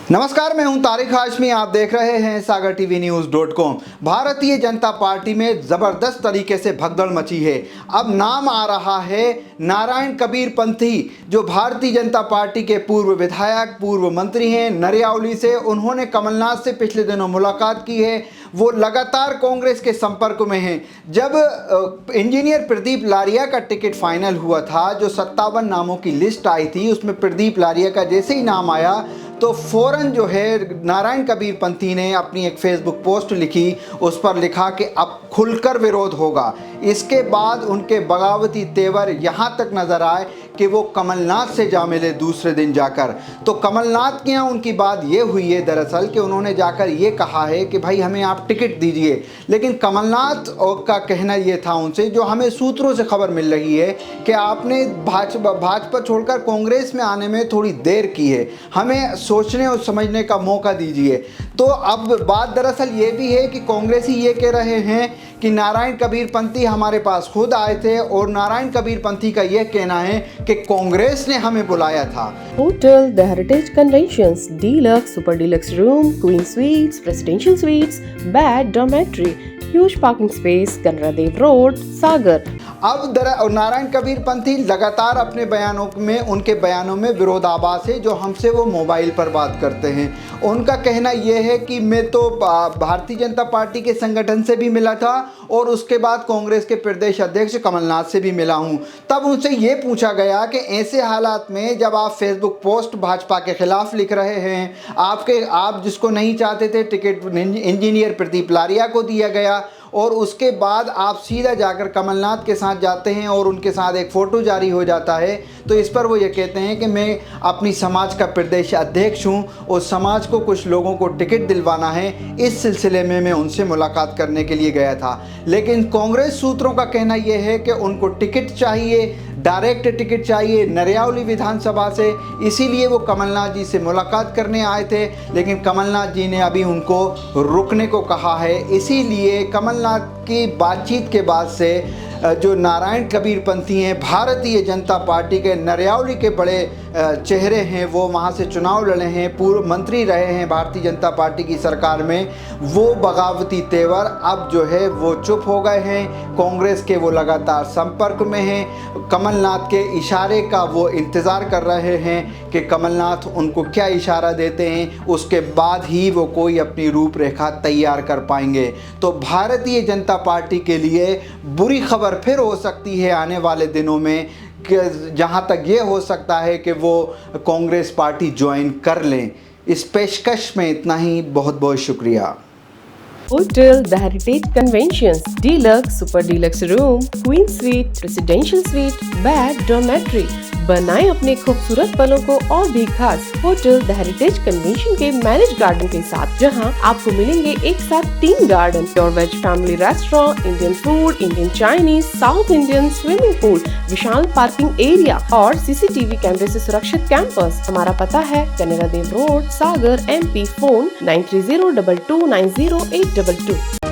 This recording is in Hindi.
नमस्कार, मैं हूं तारिक हाशमी। आप देख रहे हैं सागर टीवी न्यूज़.com। भारतीय जनता पार्टी में ज़बरदस्त तरीके से भगदड़ मची है। अब नाम आ रहा है नारायण कबीर पंथी, जो भारतीय जनता पार्टी के पूर्व विधायक, पूर्व मंत्री हैं नरियावली से। उन्होंने कमलनाथ से पिछले दिनों मुलाकात की है। वो लगातार कांग्रेस के संपर्क में हैं। जब इंजीनियर प्रदीप लारिया का टिकट फाइनल हुआ था, जो 57 नामों की लिस्ट आई थी, उसमें प्रदीप लारिया का जैसे ही नाम आया तो फ़ौरन जो है नारायण कबीर पंथी ने अपनी एक फेसबुक पोस्ट लिखी। उस पर लिखा कि अब खुलकर विरोध होगा। इसके बाद उनके बगावती तेवर यहाँ तक नज़र आए कि वो कमलनाथ से जा मिले दूसरे दिन जाकर। तो कमलनाथ के यहाँ उनकी बात ये हुई है दरअसल कि उन्होंने जाकर ये कहा है कि भाई हमें आप टिकट दीजिए। लेकिन कमलनाथ का कहना ये था उनसे, जो हमें सूत्रों से खबर मिल रही है, कि आपने भाजपा छोड़कर कांग्रेस में आने में थोड़ी देर की है, हमें सोचने और समझने का मौका दीजिए। तो अब बात दरअसल ये भी है कि कांग्रेसी ये कह रहे हैं कि नारायण कबीर पंथी हमारे पास खुद आए थे, और नारायण कबीर पंथी का यह कहना है कि कांग्रेस ने हमें बुलाया था। Hotel the heritage conventions, deluxe, super deluxe room, queen suites, presidential suites, bed, dormitory, huge parking space, Kaneradev road, Sagar. अब नारायण कबीर पंथी लगातार अपने उनके बयानों में विरोधाभास है, जो हमसे वो मोबाइल पर बात करते हैं। उनका कहना यह है कि मैं तो भारतीय जनता पार्टी के संगठन से भी मिला था, और उसके बाद कांग्रेस के प्रदेश अध्यक्ष कमलनाथ से भी मिला हूं। तब उनसे ये पूछा गया कि ऐसे हालात में जब आप फेसबुक पोस्ट भाजपा के खिलाफ लिख रहे हैं, आप जिसको नहीं चाहते थे टिकट इंजीनियर प्रदीप लारिया को दिया गया, और उसके बाद आप सीधा जाकर कमलनाथ के साथ जाते हैं और उनके साथ एक फ़ोटो जारी हो जाता है। तो इस पर वो ये कहते हैं कि मैं अपनी समाज का प्रदेश अध्यक्ष हूं, और समाज को कुछ लोगों को टिकट दिलवाना है। इस सिलसिले में मैं उनसे मुलाकात करने के लिए गया था। लेकिन कांग्रेस सूत्रों का कहना यह है कि उनको टिकट चाहिए, डायरेक्ट टिकट चाहिए नरियावली विधानसभा से, इसीलिए वो कमलनाथ जी से मुलाकात करने आए थे। लेकिन कमलनाथ जी ने अभी उनको रुकने को कहा है। इसीलिए कमलनाथ की बातचीत के बाद से जो नारायण कबीर पंथी हैं, भारतीय जनता पार्टी के नरियावली के बड़े चेहरे हैं, वो वहाँ से चुनाव लड़े हैं, पूर्व मंत्री रहे हैं भारतीय जनता पार्टी की सरकार में, वो बगावती तेवर अब जो है वो चुप हो गए हैं। कांग्रेस के वो लगातार संपर्क में हैं। कमलनाथ के इशारे का वो इंतज़ार कर रहे हैं कि कमलनाथ उनको क्या इशारा देते हैं, उसके बाद ही वो कोई अपनी रूपरेखा तैयार कर पाएंगे। तो भारतीय जनता पार्टी के लिए बुरी खबर फिर हो सकती है आने वाले दिनों में, जहां तक ये हो सकता है कि वो कांग्रेस पार्टी ज्वाइन कर लें। इस पेशकश में इतना ही। बहुत बहुत शुक्रिया। Hotel the heritage conventions, deluxe, super deluxe room, queen suite, presidential suite, bed, dormitory. बनाएं अपने खूबसूरत पलों को और भी खास होटल द हेरिटेज कन्वेंशन के मैरिज गार्डन के साथ, जहां आपको मिलेंगे एक साथ 3 garden, pure veg family restaurant, Indian food, Indian Chinese, south Indian, swimming pool, विशाल पार्किंग एरिया और सीसीटीवी कैमरे से सुरक्षित कैंपस। हमारा पता है Kaneradev road, Sagar, MP। Phone 9302290822।